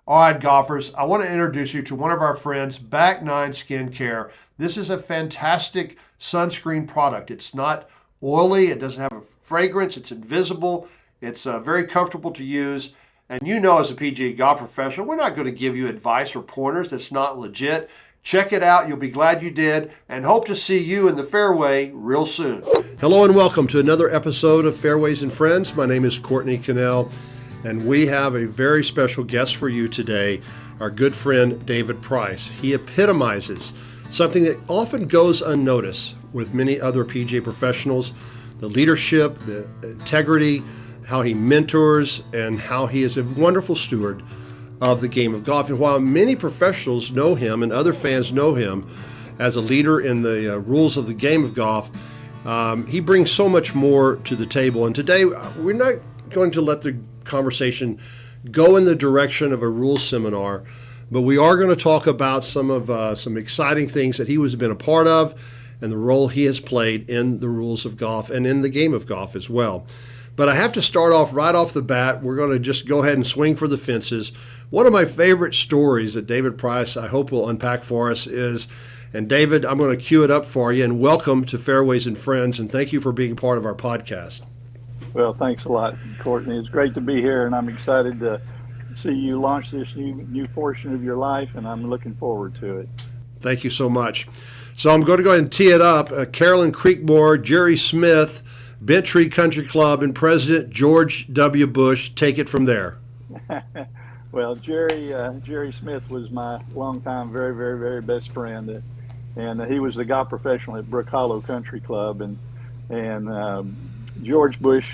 All right, golfers, I want to introduce you to one of our friends, Back Nine Skincare. This is a fantastic sunscreen product. It's not oily, it doesn't have a fragrance, it's invisible, it's very comfortable to use. And you know, as a PGA golf professional, we're not going to give you advice or pointers that's not legit. Check it out, you'll be glad you did, and hope to see you in the fairway real soon. Hello, and welcome to another episode of Fairways and Friends. My name is Courtney Connell. And we have a very special guest for you today, our good friend David Price. He epitomizes something that often goes unnoticed with many other PGA professionals: the leadership, the integrity, how he mentors, and how he is a wonderful steward of the game of golf. And while many professionals know him and other fans know him as a leader in the rules of the game of golf, he brings so much more to the table. And today, we're not going to let the conversation go in the direction of a rules seminar, but we are going to talk about some exciting things that he has been a part of and the role he has played in the rules of golf and in the game of golf as well. But I have to start off right off the bat. We're going to just go ahead and swing for the fences. One of my favorite stories that David Price, I hope, will unpack for us is, and David, I'm going to cue it up for you, and welcome to Fairways and Friends, and thank you for being part of our podcast. Well, thanks a lot, Courtney. It's great to be here, and I'm excited to see you launch this new portion of your life, and I'm looking forward to it. Thank you so much. So I'm going to go ahead and tee it up. Carolyn Creekmore, Jerry Smith, Bent Tree Country Club, and President George W. Bush. Take it from there. Well, Jerry Smith was my longtime, very, very, very best friend, and he was the golf professional at Brook Hollow Country Club, and George Bush,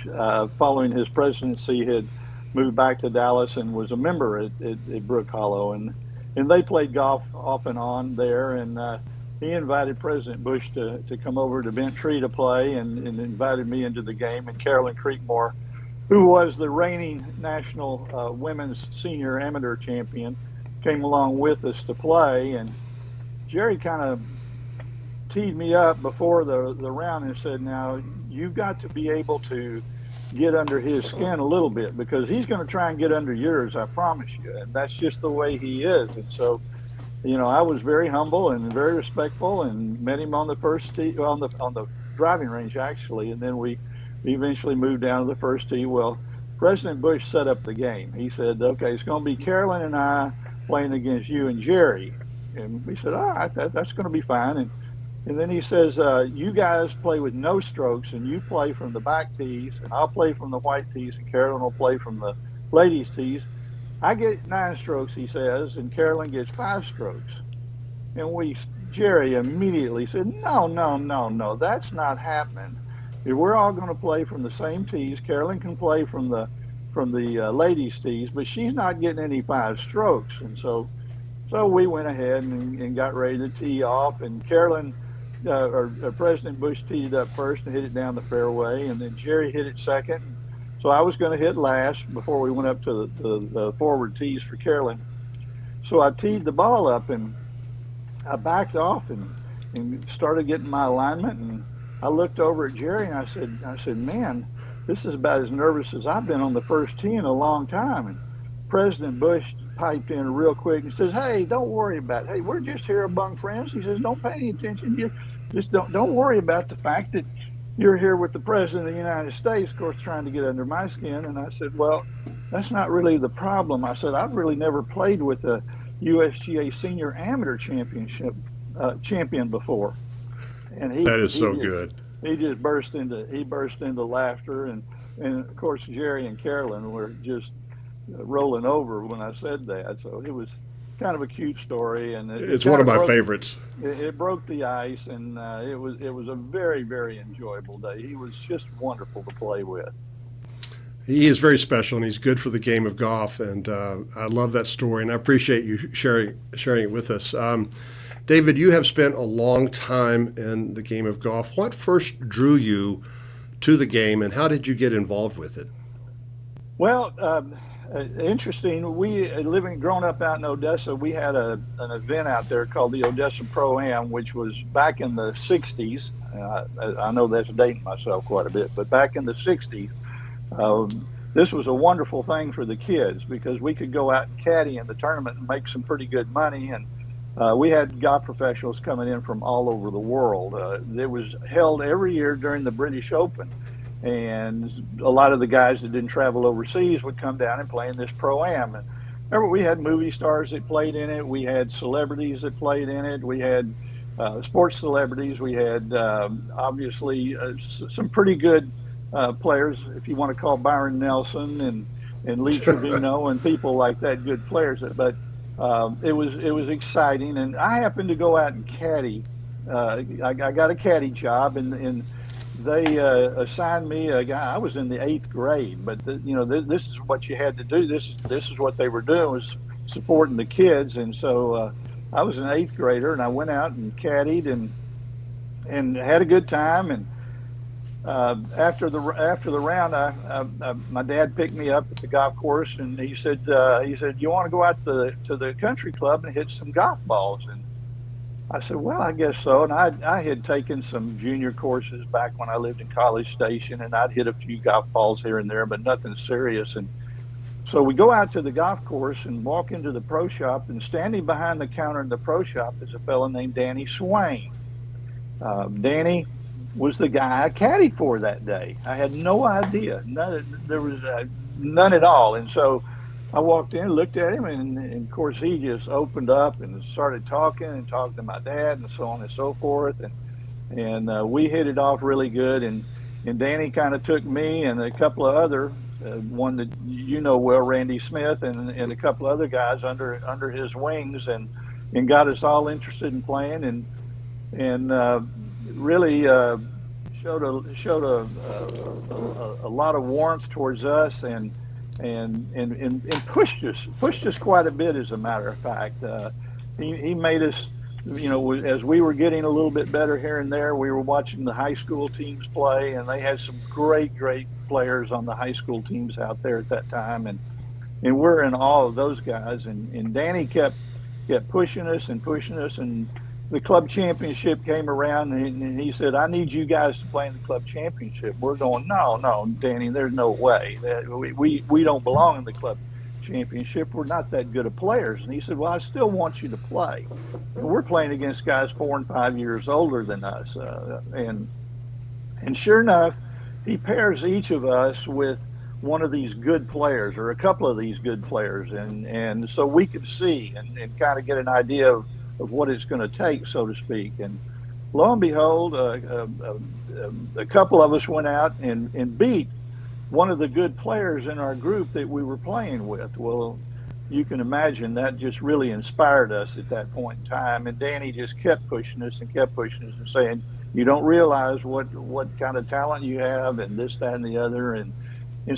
following his presidency, had moved back to Dallas and was a member at Brook Hollow, and they played golf off and on there, and he invited President Bush to come over to Bent Tree to play, and invited me into the game, and Carolyn Creekmore, who was the reigning national women's senior amateur champion, came along with us to play, and Jerry kind of teed me up before the round and said, now, you've got to be able to get under his skin a little bit, because he's going to try and get under yours, I promise you. And that's just the way he is. And so, I was very humble and very respectful, and met him on the first tee, on the driving range, actually. And then we eventually moved down to the first tee. Well, President Bush set up the game. He said, okay, it's going to be Carolyn and I playing against you and Jerry. And we said, all right, that's going to be fine. And then he says, you guys play with no strokes, and you play from the back tees, and I'll play from the white tees, and Carolyn will play from the ladies' tees. I get 9 strokes, he says, and Carolyn gets 5 strokes. And Jerry immediately said, no, that's not happening. If we're all going to play from the same tees, Carolyn can play from the ladies' tees, but she's not getting any 5 strokes. And so we went ahead and got ready to tee off, and Carolyn, President Bush teed it up first and hit it down the fairway, and then Jerry hit it second. So I was going to hit last before we went up to the forward tees for Carolyn. So I teed the ball up, and I backed off and started getting my alignment, and I looked over at Jerry and I said, man, this is about as nervous as I've been on the first tee in a long time. And President Bush piped in real quick and says, hey, don't worry about it. Hey, we're just here among friends. He says, don't pay any attention. You just don't worry about the fact that you're here with the President of the United States, of course, trying to get under my skin. And I said, well, that's not really the problem. I said, I've really never played with a USGA Senior Amateur Championship champion before. And that is so good. He just burst into laughter, and of course Jerry and Carolyn were just rolling over when I said that. So it was kind of a cute story, and it's one of my favorites. It broke the ice, and it was a very, very enjoyable day. He was just wonderful to play with. He is very special, and he's good for the game of golf, and I love that story, and I appreciate you sharing it with us. David, you have spent a long time in the game of golf. What first drew you to the game, and how did you get involved with it? Well, interesting. Growing up out in Odessa, we had an event out there called the Odessa Pro-Am, which was back in the 60s. I know that's dating myself quite a bit, but back in the 60s, this was a wonderful thing for the kids because we could go out and caddy in the tournament and make some pretty good money. And we had golf professionals coming in from all over the world. It was held every year during the British Open. And a lot of the guys that didn't travel overseas would come down and play in this pro-am. And remember, we had movie stars that played in it. We had celebrities that played in it. We had sports celebrities. We had obviously some pretty good players, if you want to call Byron Nelson and Lee Trevino and people like that, good players. But it was exciting, and I happened to go out and caddy. I got a caddy job, and they assigned me a guy. I was in the eighth grade, but this is what you had to do. This is what they were doing, was supporting the kids, and so I was an eighth grader, and I went out and caddied and had a good time. And after the round, my dad picked me up at the golf course, and he said you want to go out to the country club and hit some golf balls? And I said, well, I guess so. And I had taken some junior courses back when I lived in College Station, and I'd hit a few golf balls here and there, but nothing serious. And so we go out to the golf course and walk into the pro shop, and standing behind the counter in the pro shop is a fellow named Danny Swain. Danny was the guy I caddied for that day. I had no idea. There was none at all. And so I walked in, looked at him, and of course he just opened up and started talking to my dad and so on and so forth. And we hit it off really good. And Danny kind of took me and a couple of other, one that you know well, Randy Smith, and a couple of other guys under his wings, and got us all interested in playing, and really showed a lot of warmth towards us, and pushed us quite a bit. As a matter of fact, he made us, as we were getting a little bit better here and there, we were watching the high school teams play, and they had some great players on the high school teams out there at that time, and we're in awe of those guys. And Danny kept pushing us, and the club championship came around, and he said, I need you guys to play in the club championship. We're going, no, Danny, there's no way. We don't belong in the club championship. We're not that good of players. And he said, well, I still want you to play. And we're playing against guys 4 and 5 years older than us. And sure enough, he pairs each of us with one of these good players, or a couple of these good players. And so we could see and kind of get an idea of what it's going to take, so to speak. And lo and behold, a couple of us went out and beat one of the good players in our group that we were playing with. Well, you can imagine that just really inspired us at that point in time. And Danny just kept pushing us and saying, you don't realize what kind of talent you have, and this, that, and the other. And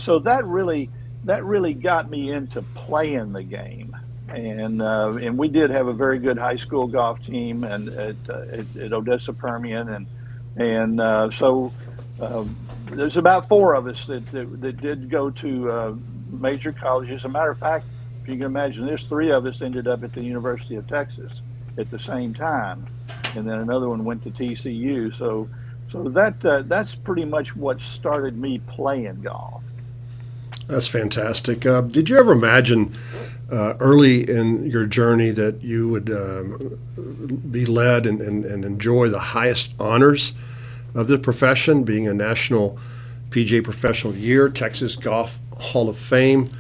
so that really got me into playing the game. And we did have a very good high school golf team, and at Odessa Permian, and so there's about 4 of us that did go to major colleges. As a matter of fact, if you can imagine this, 3 of us ended up at the University of Texas at the same time, and then another one went to TCU. So that's pretty much what started me playing golf. That's fantastic. Did you ever imagine early in your journey that you would be led and enjoy the highest honors of the profession, being a National PGA Professional Year, Texas Golf Hall of Fame,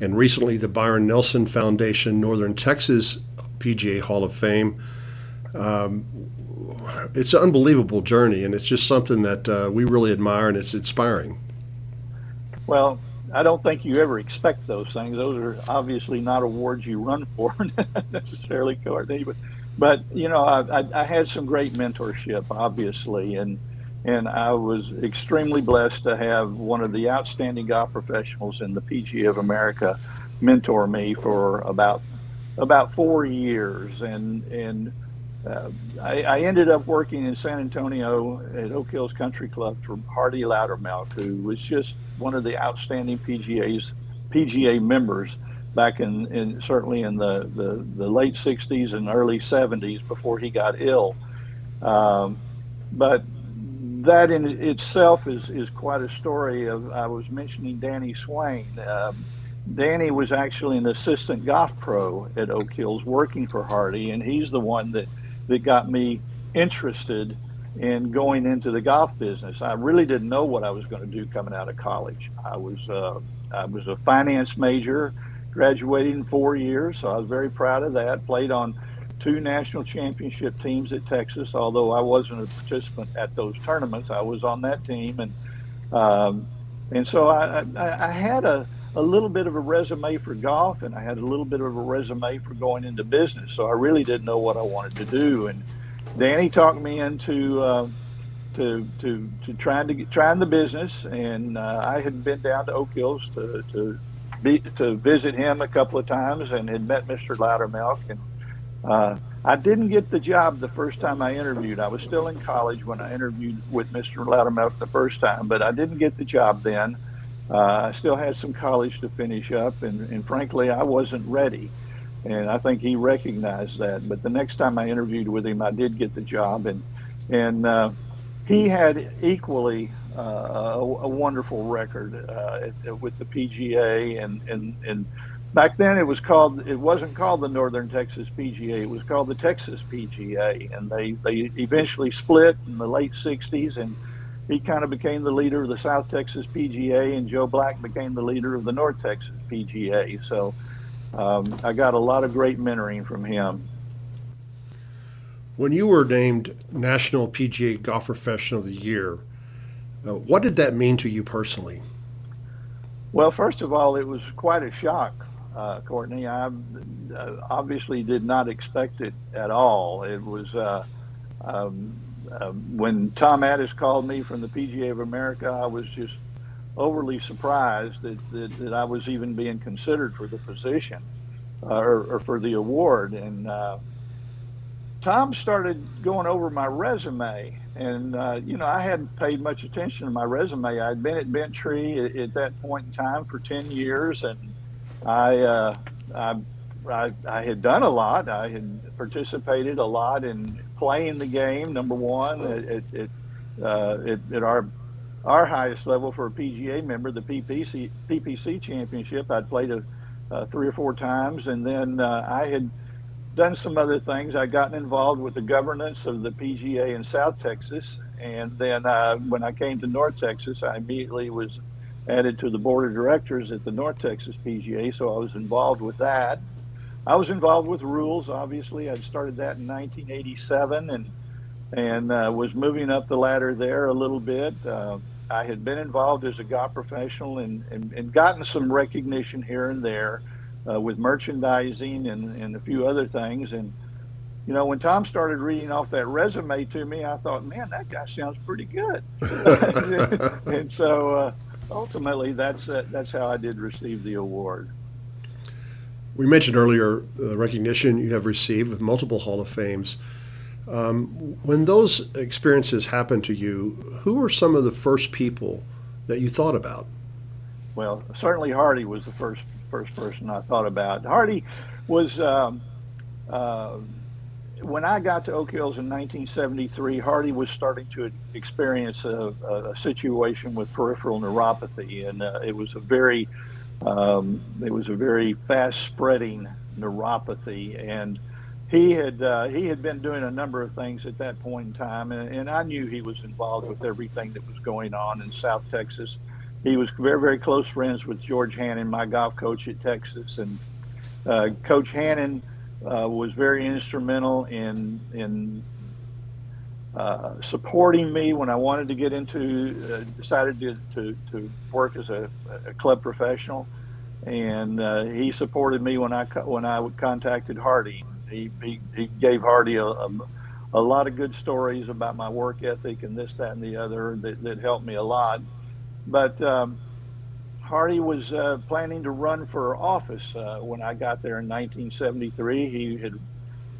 and recently the Byron Nelson Foundation Northern Texas PGA Hall of Fame? It's an unbelievable journey, and it's just something that we really admire, and it's inspiring. Well, I don't think you ever expect those things. Those are obviously not awards you run for necessarily, Courtney. But I had some great mentorship, obviously, and I was extremely blessed to have one of the outstanding golf professionals in the PGA of America mentor me for about 4 years, and I ended up working in San Antonio at Oak Hills Country Club for Hardy Loudermilk, who was just one of the outstanding PGA members back in certainly in the late 60s and early 70s before he got ill. But that in itself is quite a story. Of I was mentioning Danny Swain. Danny was actually an assistant golf pro at Oak Hills working for Hardy, and he's the one that got me interested in going into the golf business. I really didn't know what I was going to do coming out of college. I was a finance major, graduated in 4 years, so I was very proud of that. Played on two national championship teams at Texas, although I wasn't a participant at those tournaments. I was on that team, um, and so I had a little bit of a resume for golf, and I had a little bit of a resume for going into business. So I really didn't know what I wanted to do, and Danny talked me into trying the business, and I had been down to Oak Hills to visit him a couple of times, and had met Mr. Loudermilk, and I didn't get the job the first time I interviewed. I was still in college when I interviewed with Mr. Loudermilk the first time, but I didn't get the job then. I still had some college to finish up, and frankly, I wasn't ready. And I think he recognized that. But the next time I interviewed with him, I did get the job, and he had equally a wonderful record with the PGA, and back then it wasn't called the Northern Texas PGA, it was called the Texas PGA, and they eventually split in the late 60s, and he kind of became the leader of the South Texas PGA, and Joe Black became the leader of the North Texas PGA. So I got a lot of great mentoring from him. When you were named National PGA Golf Professional of the Year, what did that mean to you personally? Well, first of all, it was quite a shock, Courtney. I obviously did not expect it at all. It was when Tom Addis called me from the PGA of America, I was just overly surprised that I was even being considered for the position, or for the award. And Tom started going over my resume, and I hadn't paid much attention to my resume. I'd been at Bentry at that point in time for 10 years, and I, uh, I, I had done a lot. I had participated a lot in playing the game. Number one, at our highest level for a PGA member, the PPC Championship, I'd played 3 or 4 times, and then I had done some other things. I gotten involved with the governance of the PGA in South Texas, and then when I came to North Texas, I immediately was added to the board of directors at the North Texas PGA. So I was involved with that. I was involved with rules. Obviously, I started that in 1987, and was moving up the ladder there a little bit. I had been involved as a golf professional, and gotten some recognition here and there with merchandising and a few other things. And when Tom started reading off that resume to me, I thought, man, that guy sounds pretty good. And so ultimately, that's how I did receive the award. We mentioned earlier the recognition you have received with multiple Hall of Fames. When those experiences happened to you, who were some of the first people that you thought about? Well, certainly Hardy was the first person I thought about. Hardy was when I got to Oak Hills in 1973. Hardy was starting to experience a situation with peripheral neuropathy, and it was a very fast spreading neuropathy, and he had been doing a number of things at that point in time, and I knew he was involved with everything that was going on in South Texas. He was very, very close friends with George Hannon, my golf coach at Texas, and Coach Hannon was very instrumental in supporting me when I wanted to get into, decided to work as a club professional, and he supported me when I contacted Hardy. He gave Hardy a lot of good stories about my work ethic and this, that, and the other that helped me a lot. But Hardy was planning to run for office when I got there in 1973.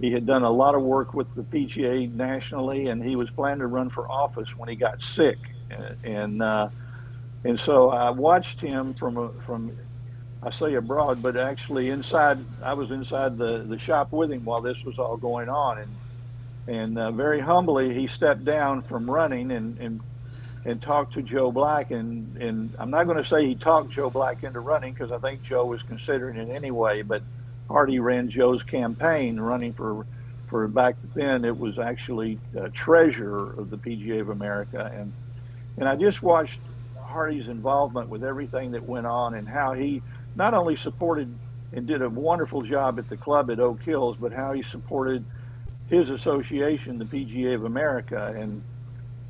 He had done a lot of work with the PGA nationally, and he was planning to run for office when he got sick. And so I watched him from I say abroad, but actually inside. I was inside the shop with him while this was all going on, And very humbly, he stepped down from running and talked to Joe Black. And I'm not going to say he talked Joe Black into running, because I think Joe was considering it anyway. But Hardy ran Joe's campaign running for back then it was actually treasurer of the PGA of America. And I just watched Hardy's involvement with everything that went on, and how he not only supported and did a wonderful job at the club at Oak Hills, but how he supported his association, the PGA of America.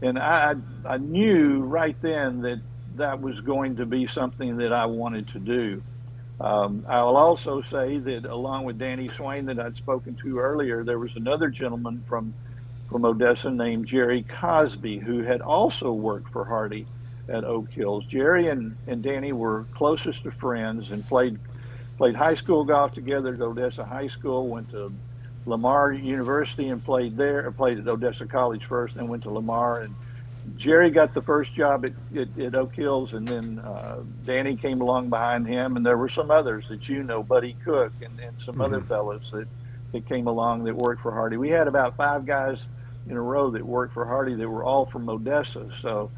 And I knew right then that that was going to be something that I wanted to do. I'll also say that along with Danny Swain that I'd spoken to earlier, there was another gentleman from Odessa named Jerry Cosby, who had also worked for Hardy at Oak Hills. Jerry and Danny were closest of friends and played high school golf together at Odessa High School, went to Lamar University and played at Odessa College first, then went to Lamar. And Jerry got the first job at Oak Hills, and then Danny came along behind him, and there were some others that Buddy Cook and some other fellows that came along that worked for Hardy. We had about 5 guys in a row that worked for Hardy that were all from Odessa. So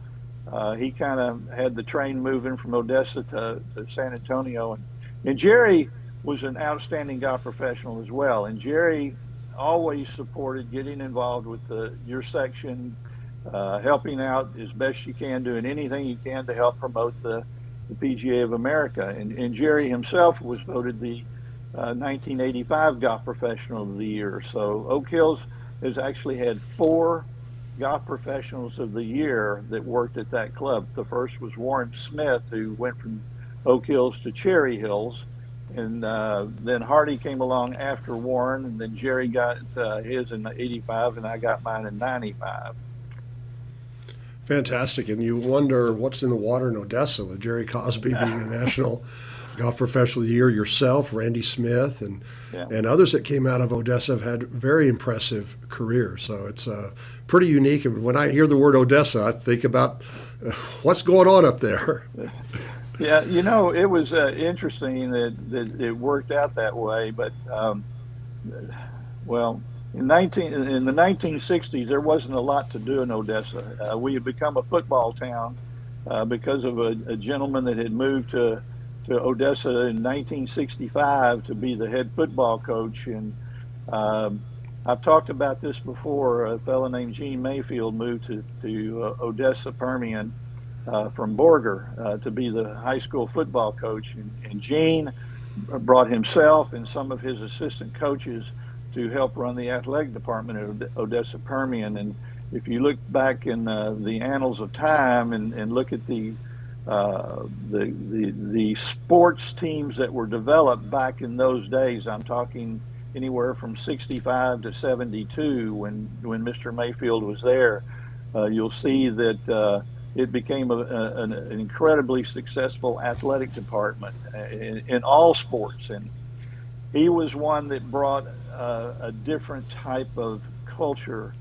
he kind of had the train moving from Odessa to San Antonio. And Jerry was an outstanding golf professional as well. And Jerry always supported getting involved with your section, helping out as best you can, doing anything you can to help promote the PGA of America. And Jerry himself was voted the 1985 Golf Professional of the Year. So Oak Hills has actually had 4 Golf Professionals of the Year that worked at that club. The first was Warren Smith, who went from Oak Hills to Cherry Hills. And then Hardy came along after Warren, and then Jerry got his in '85, and I got mine in '95. Fantastic. And you wonder what's in the water in Odessa with Jerry Cosby being a National Golf Professional of the Year, yourself, Randy Smith, and others that came out of Odessa have had very impressive careers. So it's pretty unique. And when I hear the word Odessa, I think about what's going on up there. Yeah, it was interesting that it worked out that way. But, in the 1960s, there wasn't a lot to do in Odessa. We had become a football town because of a gentleman that had moved to Odessa in 1965 to be the head football coach. And I've talked about this before. A fellow named Gene Mayfield moved to Odessa Permian from Borger to be the high school football coach. And Gene brought himself and some of his assistant coaches to help run the athletic department at Odessa Permian. And if you look back in the annals of time and look at the sports teams that were developed back in those days, I'm talking anywhere from 65 to 72 when Mr. Mayfield was there, you'll see that it became an incredibly successful athletic department in all sports. And he was one that brought a different type of culture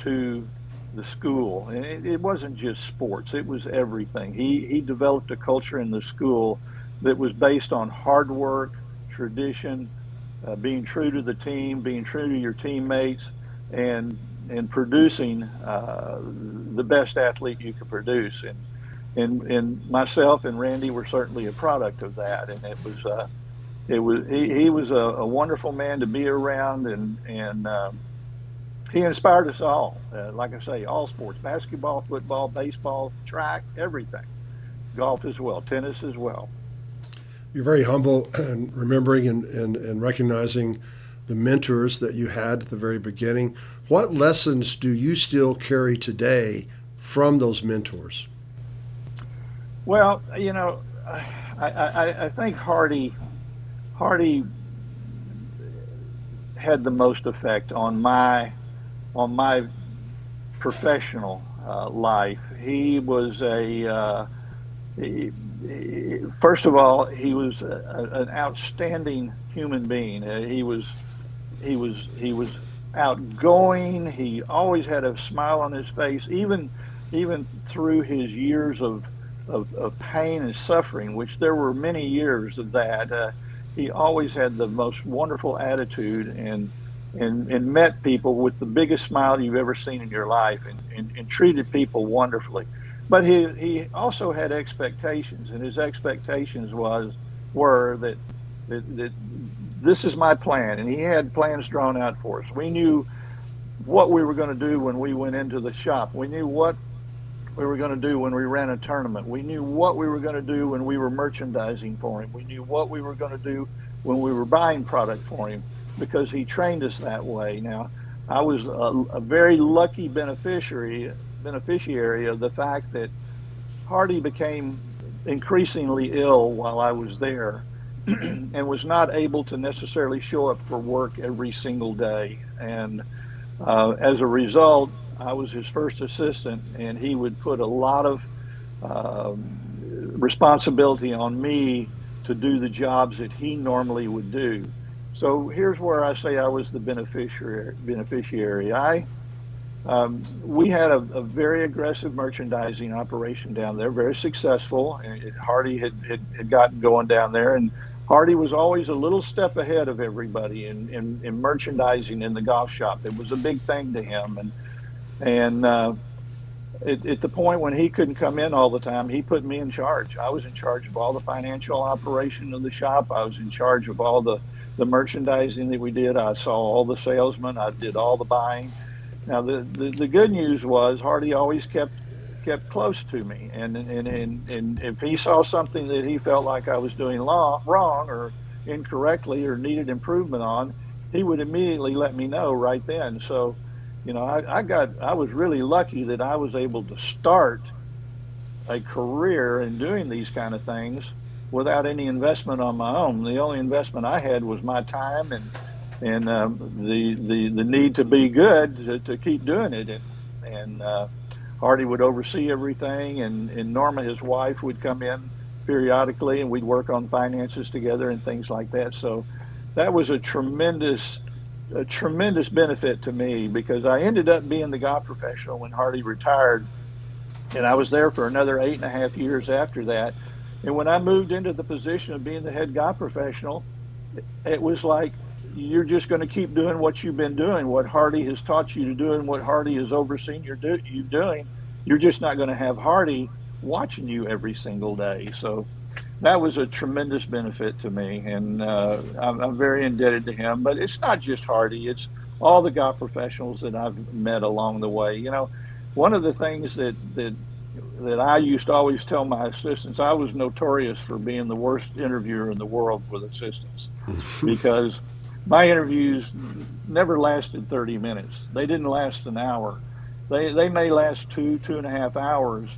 to the school. And it wasn't just sports, it was everything. He developed a culture in the school that was based on hard work, tradition, being true to the team, being true to your teammates, and producing the best athlete you could produce. And myself and Randy were certainly a product of that. And he was a wonderful man to be around, and he inspired us all. Like I say, all sports: basketball, football, baseball, track, everything. Golf as well, tennis as well. You're very humble and remembering and recognizing the mentors that you had at the very beginning. What lessons do you still carry today from those mentors? Well, I think Hardy had the most effect on my professional life. He was first of all, he was an outstanding human being. He was outgoing. He always had a smile on his face, even through his years of pain and suffering, which there were many years of that. He always had the most wonderful attitude, and met people with the biggest smile you've ever seen in your life, and treated people wonderfully. But he also had expectations, and his expectations were that this is my plan, and he had plans drawn out for us. We knew what we were going to do when we went into the shop. We knew what we were going to do when we ran a tournament. We knew what we were going to do when we were merchandising for him. We knew what we were going to do when we were buying product for him, because he trained us that way. Now, I was a very lucky beneficiary of the fact that Hardy became increasingly ill while I was there and was not able to necessarily show up for work every single day. And as a result, I was his first assistant, and he would put a lot of responsibility on me to do the jobs that he normally would do. So here's where I say I was the beneficiary. We had a very aggressive merchandising operation down there, very successful. And Hardy had gotten going down there, and Hardy was always a little step ahead of everybody in merchandising in the golf shop. It was a big thing to him, and at the point when he couldn't come in all the time, he put me in charge. I was in charge of all the financial operation of the shop. I was in charge of all the merchandising that we did. I saw all the salesmen. I did all the buying. Now, the good news was Hardy always kept close to me, and if he saw something that he felt like I was doing wrong or incorrectly or needed improvement on, he would immediately let me know right then. So, I was really lucky that I was able to start a career in doing these kind of things without any investment on my own. The only investment I had was my time and the need to be good to keep doing it. And Hardy would oversee everything, and Norma, his wife, would come in periodically, and we'd work on finances together and things like that. So that was a tremendous benefit to me, because I ended up being the golf professional when Hardy retired, and I was there for another 8.5 years after that. And when I moved into the position of being the head golf professional, it was like, you're just going to keep doing what you've been doing, what Hardy has taught you to do, and what Hardy has overseen you doing. You're just not going to have Hardy watching you every single day. So that was a tremendous benefit to me, and I'm very indebted to him. But it's not just Hardy; it's all the golf professionals that I've met along the way. One of the things that I used to always tell my assistants, I was notorious for being the worst interviewer in the world with assistants, because my interviews never lasted 30 minutes. They didn't last an hour. They may last 2.5 hours.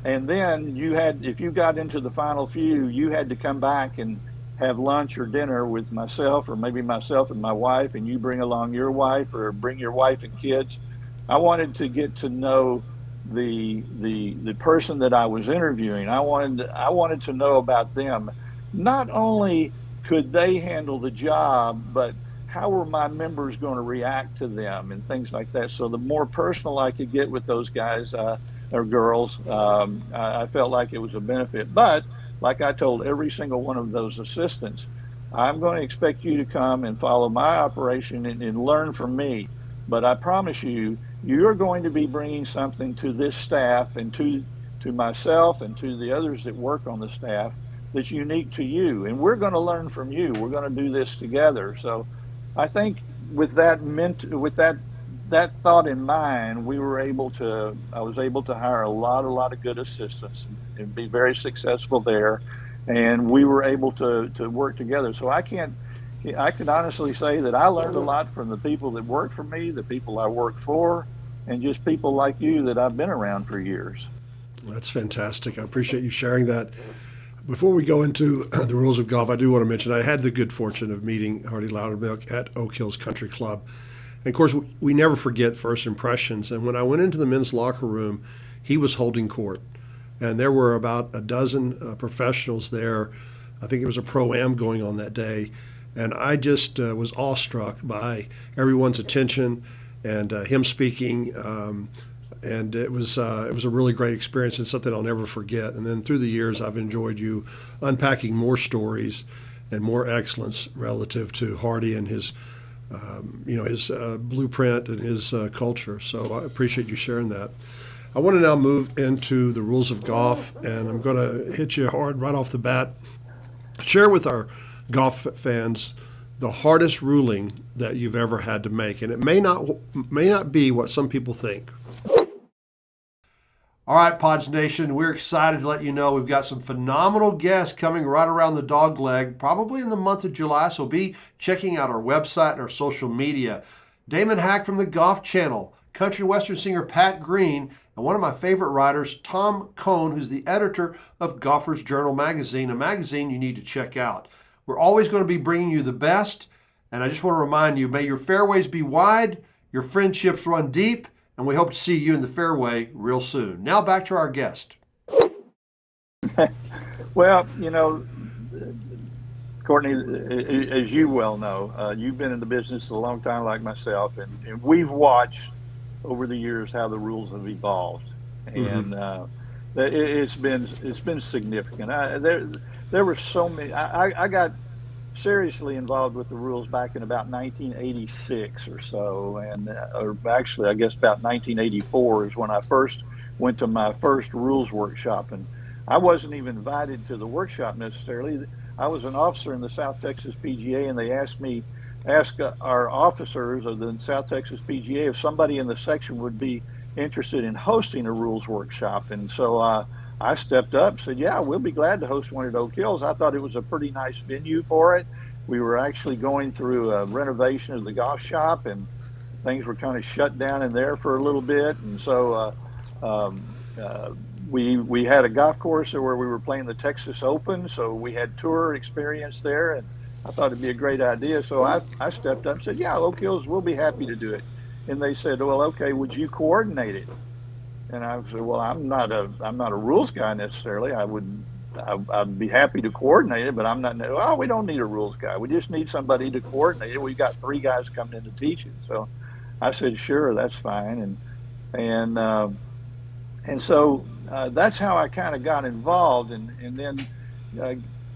And then if you got into the final few, you had to come back and have lunch or dinner with myself, or maybe myself and my wife, and you bring along your wife or bring your wife and kids. I wanted to get to know the person that I was interviewing. I wanted to know about them. Not only could they handle the job, but how were my members going to react to them and things like that. So the more personal I could get with those guys or girls, I felt like it was a benefit. But like I told every single one of those assistants, I'm going to expect you to come and follow my operation and learn from me. But I promise you, you're going to be bringing something to this staff and to myself and to the others that work on the staff that's unique to you. And we're going to learn from you. We're going to do this together. So I think with that thought in mind, I was able to hire a lot of good assistants and be very successful there. And we were able to work together. So I can honestly say that I learned a lot from the people that worked for me, the people I worked for, and just people like you that I've been around for years. That's fantastic. I appreciate you sharing that. Before we go into the rules of golf, I do want to mention I had the good fortune of meeting Hardy Loudermilk at Oak Hills Country Club. And of course, we never forget first impressions. And when I went into the men's locker room, he was holding court. And there were about a dozen professionals there. I think it was a pro-am going on that day. And I just was awestruck by everyone's attention and him speaking. And it was a really great experience and something I'll never forget. And then through the years, I've enjoyed you unpacking more stories and more excellence relative to Hardy and his his blueprint and his culture. So I appreciate you sharing that. I want to now move into the rules of golf, and I'm going to hit you hard right off the bat. Share with our golf fans the hardest ruling that you've ever had to make, and it may not be what some people think. All right, Pods Nation, we're excited to let you know we've got some phenomenal guests coming right around the dog leg, probably in the month of July, so be checking out our website and our social media. Damon Hack from the Golf Channel, country western singer Pat Green, and one of my favorite writers, Tom Cohn, who's the editor of Golfer's Journal magazine, a magazine you need to check out. We're always going to be bringing you the best, and I just want to remind you, may your fairways be wide, your friendships run deep, and we hope to see you in the fairway real soon. Now back to our guest. Well, Courtney, as you well know, you've been in the business a long time like myself, and we've watched over the years how the rules have evolved. And it's been significant. There were so many. I got seriously involved with the rules back in about 1986 or so, or actually I guess about 1984 is when I first went to my first rules workshop, and I wasn't even invited to the workshop necessarily. I was an officer in the South Texas PGA, and they asked our officers of the South Texas PGA if somebody in the section would be interested in hosting a rules workshop, and so I stepped up, said, yeah, we'll be glad to host one at Oak Hills. I thought it was a pretty nice venue for it. We were actually going through a renovation of the golf shop, and things were kind of shut down in there for a little bit. And so we had a golf course where we were playing the Texas Open, so we had tour experience there, and I thought it'd be a great idea. So I stepped up and said, yeah, Oak Hills, we'll be happy to do it. And they said, well, okay, would you coordinate it? And I said, well, I'm not a rules guy necessarily. I'd be happy to coordinate it, but I'm not. Oh, we don't need a rules guy. We just need somebody to coordinate it. We've got 3 guys coming in to teach it. So I said, sure, that's fine. And so that's how I kind of got involved. And then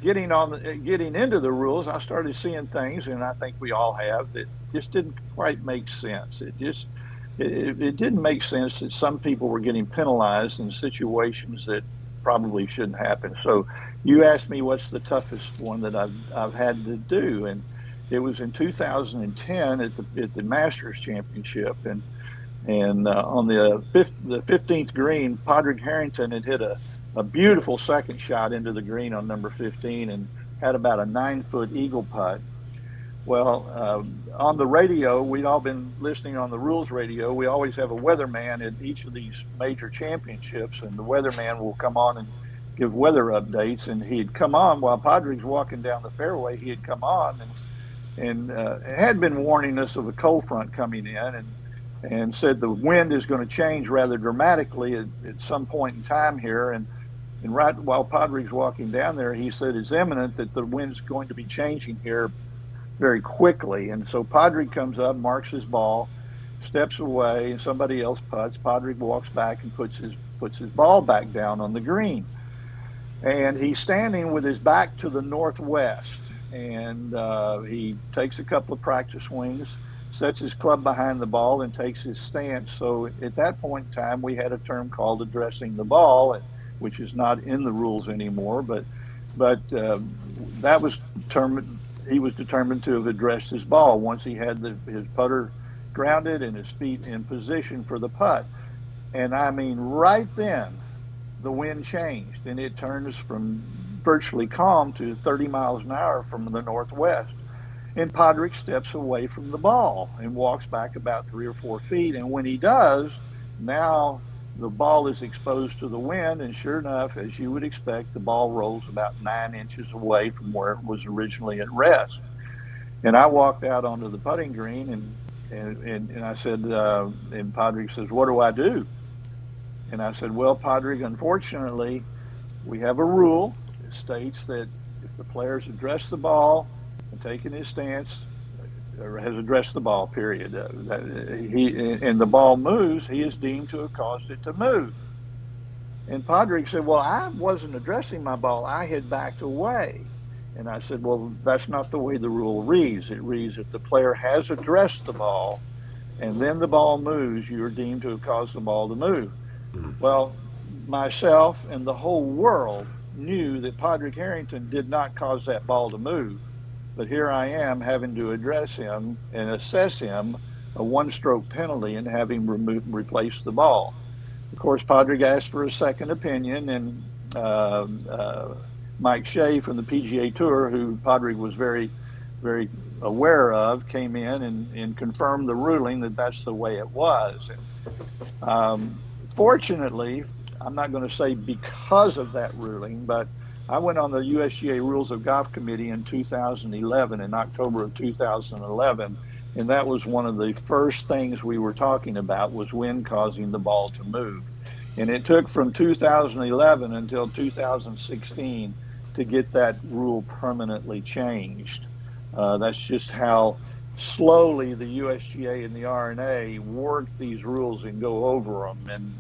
getting into the rules, I started seeing things, and I think we all have, that just didn't quite make sense. It didn't make sense that some people were getting penalized in situations that probably shouldn't happen. So you asked me what's the toughest one that I've had to do, and it was in 2010 at the Masters Championship, and on the 15th green, Padraig Harrington had hit a beautiful second shot into the green on number 15 and had about a 9-foot eagle putt. Well, on the radio, we'd all been listening on the rules radio. We always have a weatherman at each of these major championships, and the weatherman will come on and give weather updates. And he'd come on while Padraig's walking down the fairway. He had come on and had been warning us of a cold front coming in, and said the wind is going to change rather dramatically at some point in time here. And right while Padraig's walking down there, he said it's imminent that the wind's going to be changing here very quickly. And so Padraig comes up, marks his ball, steps away, and somebody else putts. Padraig walks back and puts his ball back down on the green. And he's standing with his back to the northwest. And he takes a couple of practice swings, sets his club behind the ball, and takes his stance. So at that point in time, we had a term called addressing the ball, which is not in the rules anymore. But that was determined. He was determined to have addressed his ball once he had his putter grounded and his feet in position for the putt. And I mean, right then, the wind changed, and it turns from virtually calm to 30 miles an hour from the northwest. And Padraig steps away from the ball and walks back about 3 or 4 feet. And when he does, now the ball is exposed to the wind, and sure enough, as you would expect, the ball rolls about 9 inches away from where it was originally at rest. And I walked out onto the putting green, and I said, and Padraig says, what do I do? And I said, well, Padraig, unfortunately, we have a rule that states that if the player's addressed the ball and taken his stance, or has addressed the ball, period, and the ball moves, he is deemed to have caused it to move. And Padraig said, well, I wasn't addressing my ball. I had backed away. And I said, well, that's not the way the rule reads. It reads if the player has addressed the ball and then the ball moves, you're deemed to have caused the ball to move. Well, myself and the whole world knew that Padraig Harrington did not cause that ball to move. But here I am having to address him and assess him a one-stroke penalty and have him replace the ball. Of course, Padraig asked for a second opinion, and uh, uh, Mike Shea from the PGA Tour, who Padraig was very aware of, came in and confirmed the ruling that that's the way it was. And fortunately, I'm not going to say because of that ruling, but I went on the USGA Rules of Golf Committee in 2011, in October of 2011, and that was one of the first things we were talking about was wind causing the ball to move. And it took from 2011 until 2016 to get that rule permanently changed. That's just how slowly the USGA and the R&A work these rules and go over them,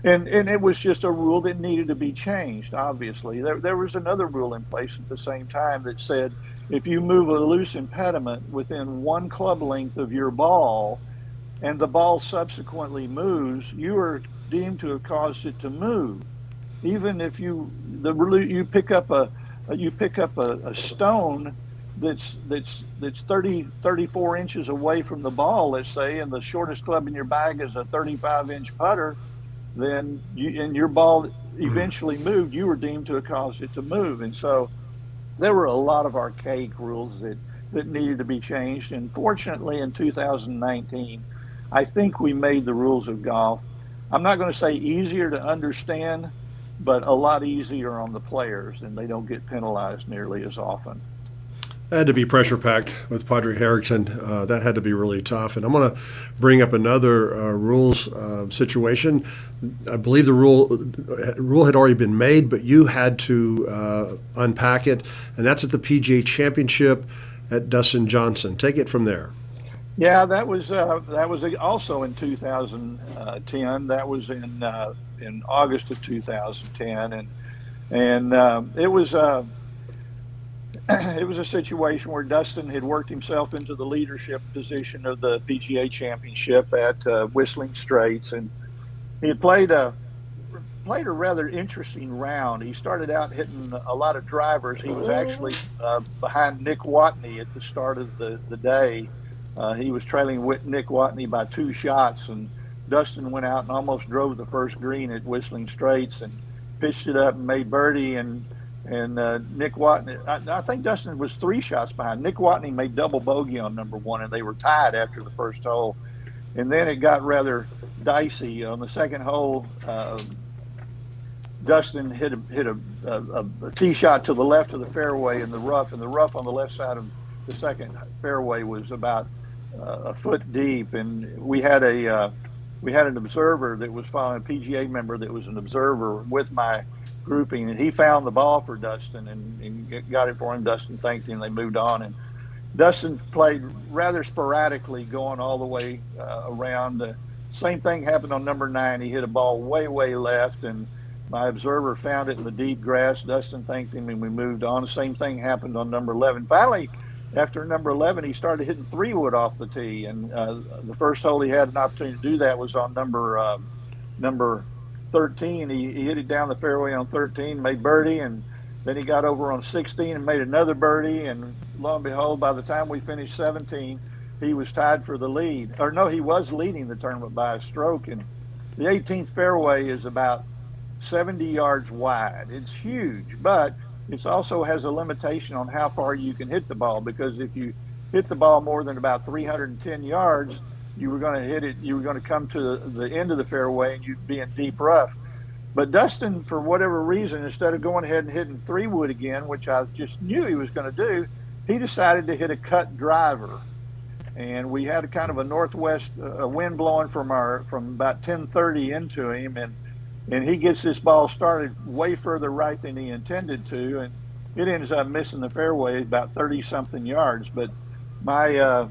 and it was just a rule that needed to be changed. Obviously, there was another rule in place at the same time that said if you move a loose impediment within one club length of your ball, and the ball subsequently moves, you are deemed to have caused it to move. Even if you pick up a stone that's 34 inches away from the ball, let's say, and the shortest club in your bag is a 35-inch putter, then and your ball eventually moved, you were deemed to have caused it to move. And so there were a lot of archaic rules that needed to be changed. And fortunately, in 2019, I think we made the rules of golf, I'm not going to say easier to understand, but a lot easier on the players, and they don't get penalized nearly as often. That had to be pressure packed with Padraig Harrington. That had to be really tough. And I'm going to bring up another rules situation. I believe the rule had already been made, but you had to unpack it, and that's at the PGA Championship at Dustin Johnson. Take it from there. Yeah, that was also in 2010. That was in August of 2010, and it was. It was a situation where Dustin had worked himself into the leadership position of the PGA Championship at Whistling Straits, and he had played a rather interesting round. He started out hitting a lot of drivers. He was actually behind Nick Watney at the start of the day. He was trailing Nick Watney by 2 shots, and Dustin went out and almost drove the first green at Whistling Straits and pitched it up and made birdie, and Nick Watney, I think Dustin was 3 shots behind. Nick Watney made double bogey on number 1, and they were tied after the first hole. And then it got rather dicey. On the second hole, Dustin hit a tee shot to the left of the fairway in the rough, and the rough on the left side of the second fairway was about a foot deep. And we had an observer that was following, a PGA member that was an observer with my grouping, and he found the ball for Dustin and got it for him. Dustin thanked him, and they moved on. And Dustin played rather sporadically going all the way around. Same thing happened on number 9. He hit a ball way left, and my observer found it in the deep grass. Dustin thanked him, and we moved on. The same thing happened on number 11. Finally, after number 11, he started hitting 3-wood off the tee, and the first hole he had an opportunity to do that was on number 13. He hit it down the fairway on 13, made birdie, and then he got over on 16 and made another birdie, and lo and behold, by the time we finished 17, he was tied for the lead. Or no, he was leading the tournament by a stroke, and the 18th fairway is about 70 yards wide. It's huge, but it also has a limitation on how far you can hit the ball, because if you hit the ball more than about 310 yards, you were going to hit it, you were going to come to the end of the fairway and you'd be in deep rough. But Dustin, for whatever reason, instead of going ahead and hitting 3-wood again, which I just knew he was going to do, he decided to hit a cut driver. And we had a kind of a northwest wind blowing from about 10:30 into him, and he gets this ball started way further right than he intended to, and it ends up missing the fairway about 30-something yards. But my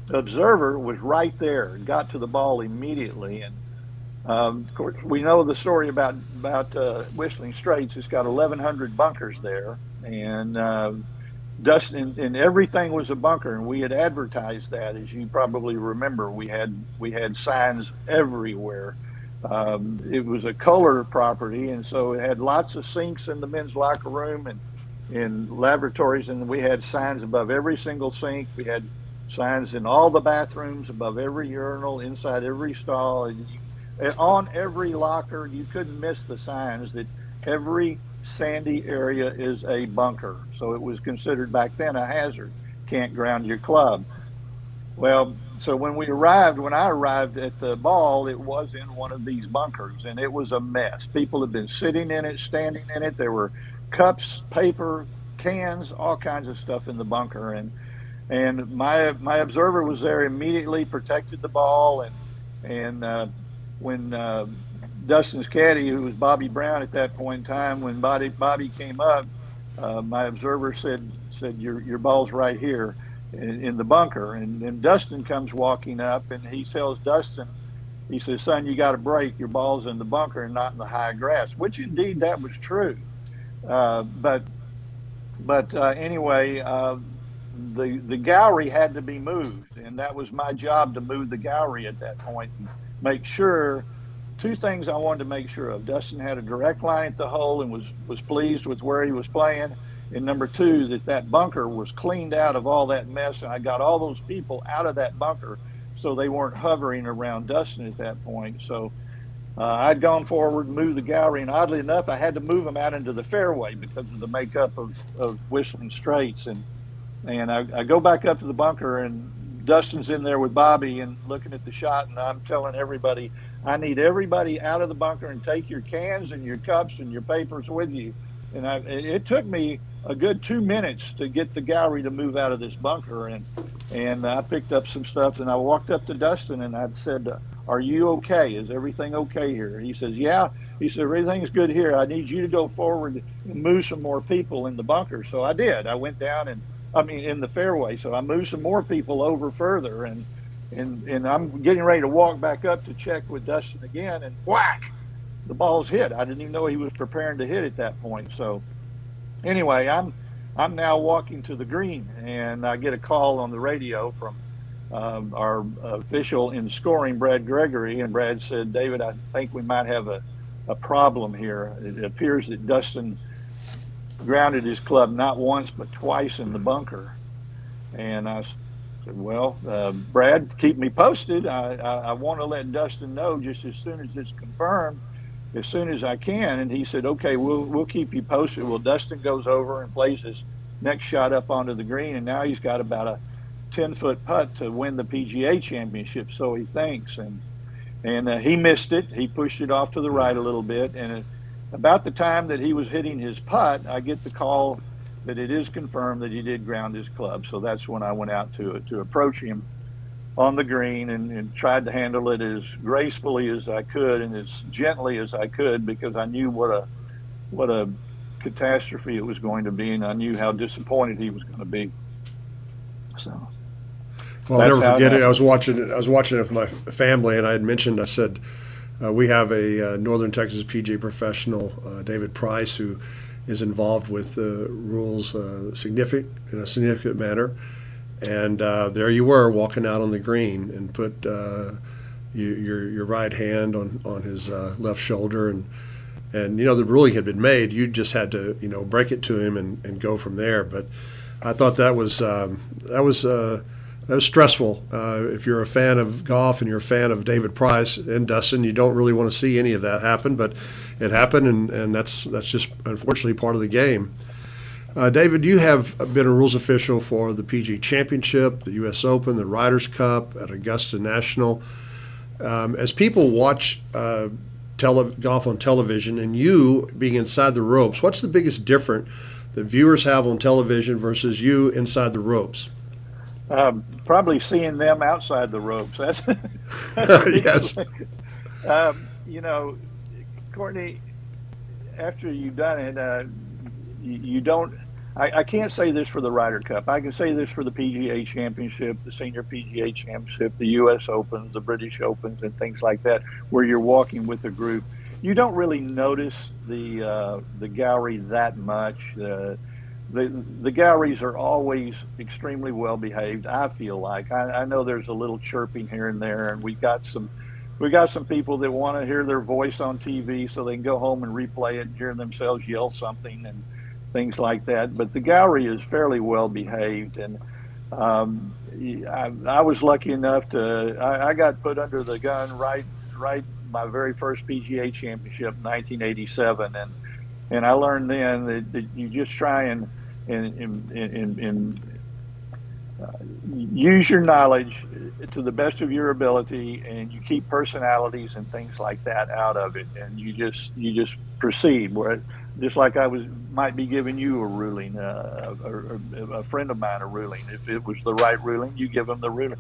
observer was right there and got to the ball immediately, and Of course, we know the story about Whistling Straits. It's got 1,100 bunkers there, and Dustin and everything was a bunker, and we had advertised that, as you probably remember. We had signs everywhere. It was a color property, and so it had lots of sinks in the men's locker room and in lavatories, and we had signs above every single sink. We had signs in all the bathrooms, above every urinal, inside every stall, and on every locker. You couldn't miss the signs that every sandy area is a bunker. So it was considered back then a hazard. Can't ground your club. Well, so when I arrived at the ball, it was in one of these bunkers, and it was a mess. People had been sitting in it, standing in it. There were cups, paper, cans, all kinds of stuff in the bunker. And my observer was there immediately, protected the ball, and when Dustin's caddy, who was Bobby Brown at that point in time, when Bobby came up, my observer said your ball's right here in the bunker, and Dustin comes walking up, and he tells Dustin, he says, "Son, you got a break. Your ball's in the bunker and not in the high grass," which indeed that was true. But anyway, the gallery had to be moved, and that was my job to move the gallery at that point and make sure. Two things I wanted to make sure of: Dustin had a direct line at the hole and was pleased with where he was playing, and number two, that bunker was cleaned out of all that mess, and I got all those people out of that bunker so they weren't hovering around Dustin at that point. So I'd gone forward, moved the gallery, and oddly enough, I had to move them out into the fairway because of the makeup of Whistling Straits. And I go back up to the bunker, and Dustin's in there with Bobby and looking at the shot, and I'm telling everybody, I need everybody out of the bunker and take your cans and your cups and your papers with you. And it took me a good 2 minutes to get the gallery to move out of this bunker. And I picked up some stuff, and I walked up to Dustin, and I said, "Are you okay? Is everything okay here?" He says, "Yeah." He said, "Everything's good here. I need you to go forward and move some more people in the bunker." So I did. I went down in the fairway. So I moved some more people over further, and I'm getting ready to walk back up to check with Dustin again, and whack, the ball's hit. I didn't even know he was preparing to hit at that point. So anyway, I'm now walking to the green, and I get a call on the radio from our official in scoring, Brad Gregory, and Brad said, "David, I think we might have a problem here. It appears that Dustin grounded his club not once but twice in the bunker." And I said, "Well, Brad, keep me posted. I want to let Dustin know just as soon as it's confirmed, as soon as I can." And he said, "Okay, we'll keep you posted." Well, Dustin goes over and plays his next shot up onto the green, and now he's got about a 10-foot putt to win the PGA Championship, so he thinks. And he missed it. He pushed it off to the right a little bit, and about the time that he was hitting his putt, I get the call that it is confirmed that he did ground his club. So that's when I went out to approach him on the green and tried to handle it as gracefully as I could and as gently as I could, because I knew what a catastrophe it was going to be, and I knew how disappointed he was going to be. So, well, I'll never forget it. I was watching it with my family, and I had mentioned, I said, we have a Northern Texas PGA professional, David Price, who is involved with rules in a significant manner. And there you were, walking out on the green, and put your right hand on his left shoulder, and the ruling had been made. You just had to break it to him and go from there. But I thought that was stressful. If you're a fan of golf and you're a fan of David Price and Dustin, you don't really want to see any of that happen, but it happened, and that's just unfortunately part of the game. David, you have been a rules official for the PGA Championship, the U.S. Open, the Ryder Cup, at Augusta National. As people watch golf on television, and you being inside the ropes, what's the biggest difference that viewers have on television versus you inside the ropes? Probably seeing them outside the ropes. That's yes. Courtney, after you've done it, you don't. I can't say this for the Ryder Cup. I can say this for the PGA Championship, the Senior PGA Championship, the U.S. Opens, the British Opens, and things like that, where you're walking with a group. You don't really notice the gallery that much. The galleries are always extremely well behaved. I feel like I know there's a little chirping here and there, and we got some people that want to hear their voice on TV so they can go home and replay it and hear themselves yell something and things like that. But the gallery is fairly well behaved, and I was lucky enough to I got put under the gun right my very first PGA Championship in 1987, and I learned then that you just try and use your knowledge to the best of your ability, and you keep personalities and things like that out of it, and you just proceed. Where just like I might be giving you a ruling, or a friend of mine a ruling. If it was the right ruling, you give them the ruling.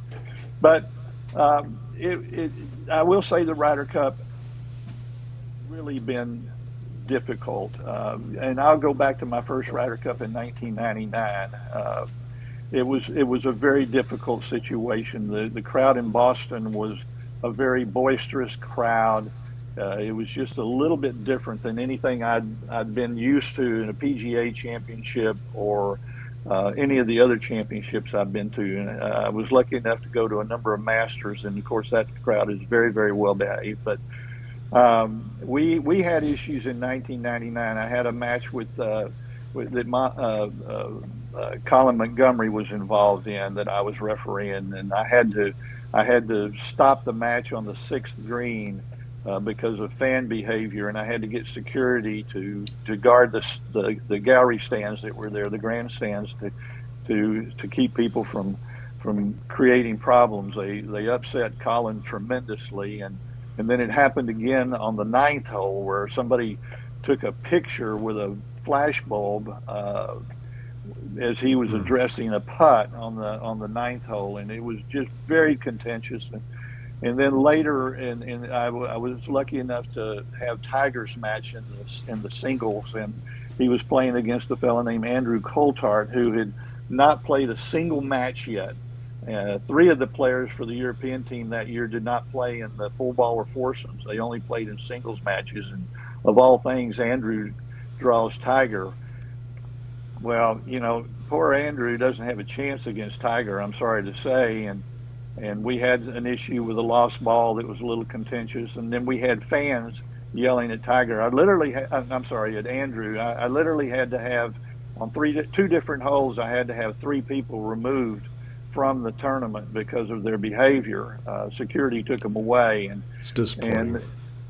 But I will say the Ryder Cup really been difficult, and I'll go back to my first Ryder Cup in 1999. It was a very difficult situation. The crowd in Boston was a very boisterous crowd. It was just a little bit different than anything I'd been used to in a PGA Championship or any of the other championships I've been to. And I was lucky enough to go to a number of Masters, and of course that crowd is very, very well behaved. But we had issues in 1999. I had a match that Colin Montgomery was involved in that I was refereeing, and I had to stop the match on the sixth green because of fan behavior, and I had to get security to guard the gallery stands that were there, the grandstands, to keep people from creating problems. They upset Colin tremendously, and then it happened again on the ninth hole where somebody took a picture with a flash bulb as he was addressing a putt on the ninth hole, and it was just very contentious. And then later, and I was lucky enough to have Tiger's match in the singles, and he was playing against a fellow named Andrew Coulthard, who had not played a single match yet. Three of the players for the European team that year did not play in the full ball or foursomes. They only played in singles matches, and of all things, Andrew draws Tiger. Well, poor Andrew doesn't have a chance against Tiger, I'm sorry to say, and we had an issue with a lost ball that was a little contentious, and then we had fans yelling at Tiger. At Andrew. I literally had to have, on two different holes, I had to have three people removed from the tournament because of their behavior. Security took them away, and it's disappointing. And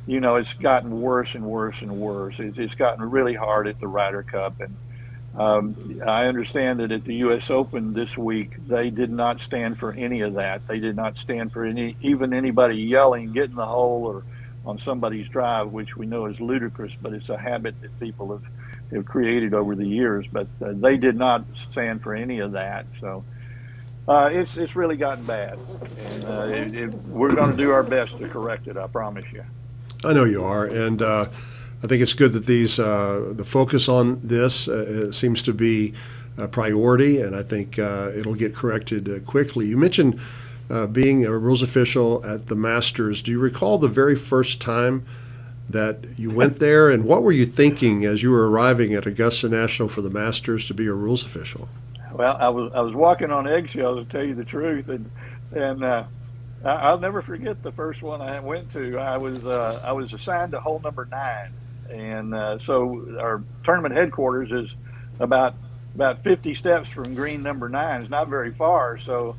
it's gotten worse and worse and worse. It's gotten really hard at the Ryder Cup, and I understand that at the U.S. Open this week, they did not stand for any of that. They did not stand for even anybody yelling, get in the hole, or on somebody's drive, which we know is ludicrous, but it's a habit that people have created over the years. But they did not stand for any of that. So it's really gotten bad, and we're going to do our best to correct it. I promise you. I know you are, and I think it's good that the focus on this seems to be a priority, and I think it'll get corrected quickly. You mentioned being a rules official at the Masters. Do you recall the very first time that you went there, and what were you thinking as you were arriving at Augusta National for the Masters to be a rules official? Well, I was walking on eggshells, to tell you the truth, and I'll never forget the first one I went to. I was assigned to hole number 9. And so our tournament headquarters is about 50 steps from green number 9. It's not very far. So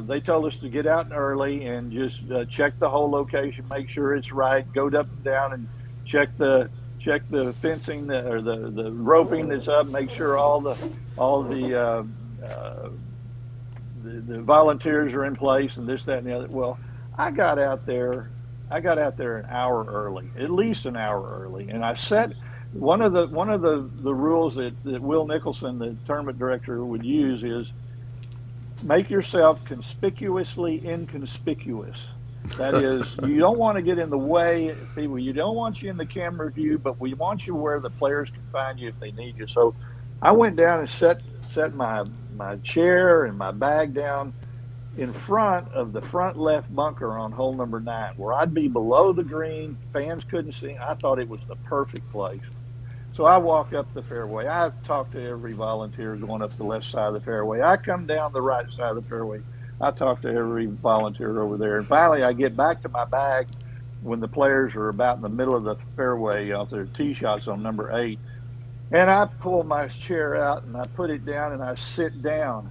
they told us to get out early and just check the whole location, make sure it's right, go up and down and check the fencing or the roping that's up, make sure all the volunteers are in place and this, that, and the other. Well, I got out there an hour early, at least an hour early, and I set one of the rules that Will Nicholson, the tournament director, would use is make yourself conspicuously inconspicuous. That is, you don't want to get in the way of people. You don't want you in the camera view, but we want you where the players can find you if they need you. So I went down and set my chair and my bag down in front of the front left bunker on hole number 9, where I'd be below the green. Fans couldn't see. I thought it was the perfect place. So I walk up the fairway. I talk to every volunteer going up the left side of the fairway. I come down the right side of the fairway. I talk to every volunteer over there. And finally, I get back to my bag when the players are about in the middle of the fairway off their tee shots on number 8. And I pull my chair out and I put it down and I sit down.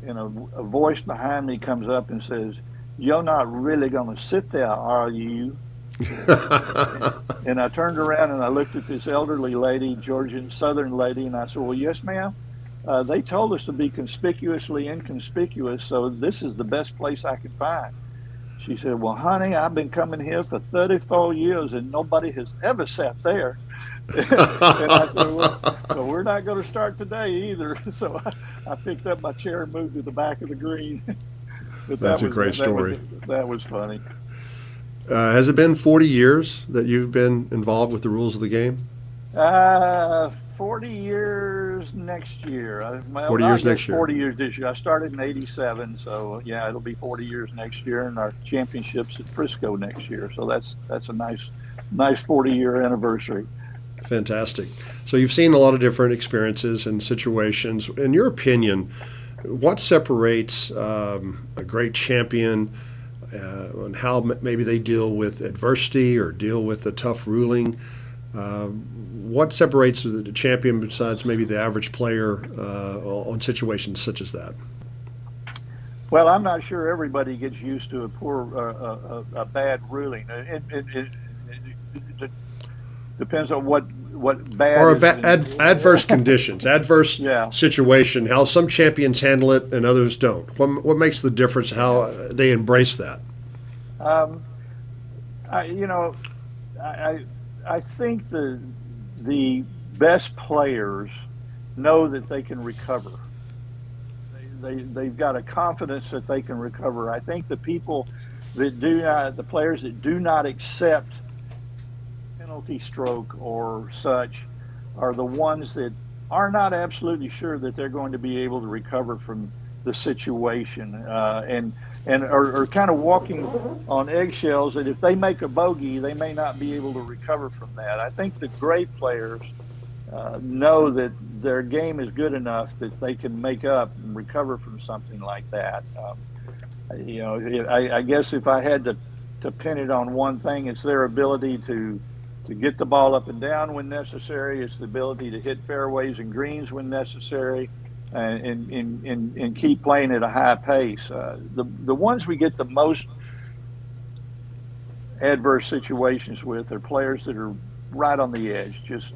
And a voice behind me comes up and says, "You're not really going to sit there, are you?" And I turned around and I looked at this elderly lady, Georgian Southern lady, and I said, "Well, yes, ma'am. They told us to be conspicuously inconspicuous, so this is the best place I could find." She said, "Well, honey, I've been coming here for 34 years and nobody has ever sat there." And I said, "Well, we're not going to start today either." So I picked up my chair and moved to the back of the green. But That's a great story. That was funny. Has it been 40 years that you've been involved with the rules of the game? 40 years next year. 40 years next year. 40 years this year. I started in '87, so yeah, it'll be 40 years next year, and our championships at Frisco next year. So that's a nice 40-year anniversary. Fantastic. So you've seen a lot of different experiences and situations. In your opinion, what separates a great champion and how maybe they deal with adversity or deal with a tough ruling? What separates the champion besides maybe the average player on situations such as that? Well, I'm not sure everybody gets used to a bad ruling. It depends on what bad or is adverse conditions, adverse Yeah. situation. How some champions handle it and others don't. What makes the difference? How they embrace that? I think the best players know that they can recover. They've got a confidence that they can recover. I think the players that do not accept penalty stroke or such are the ones that are not absolutely sure that they're going to be able to recover from the situation, and are kind of walking on eggshells that if they make a bogey, they may not be able to recover from that. I think the great players know that their game is good enough that they can make up and recover from something like that. I guess if I had to pin it on one thing, it's their ability to get the ball up and down when necessary. It's the ability to hit fairways and greens when necessary, and keep playing at a high pace. The ones we get the most adverse situations with are players that are right on the edge, just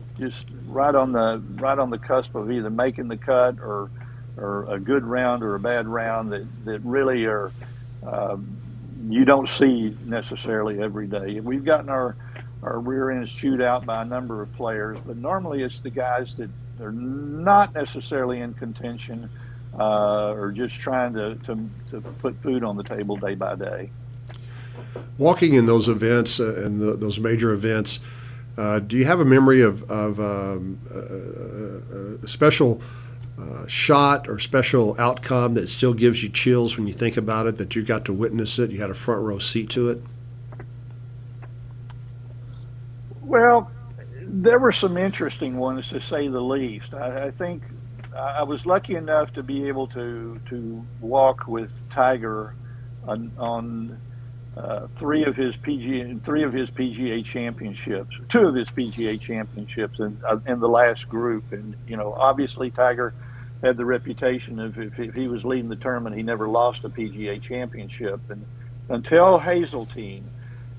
right on the cusp of either making the cut or a good round or a bad round that really are you don't see necessarily every day. We've gotten our rear ends chewed out by a number of players, but normally it's the guys that are not necessarily in contention or just trying to put food on the table day by day. Walking in those events and those major events, do you have a memory of a special shot or special outcome that still gives you chills when you think about it, that you got to witness it, you had a front row seat to it? Well, there were some interesting ones, to say the least. I think I was lucky enough to be able to walk with Tiger on three of his PGA championships, two of his PGA championships in the last group. And obviously Tiger had the reputation of if he was leading the tournament, he never lost a PGA championship. And until Hazeltine,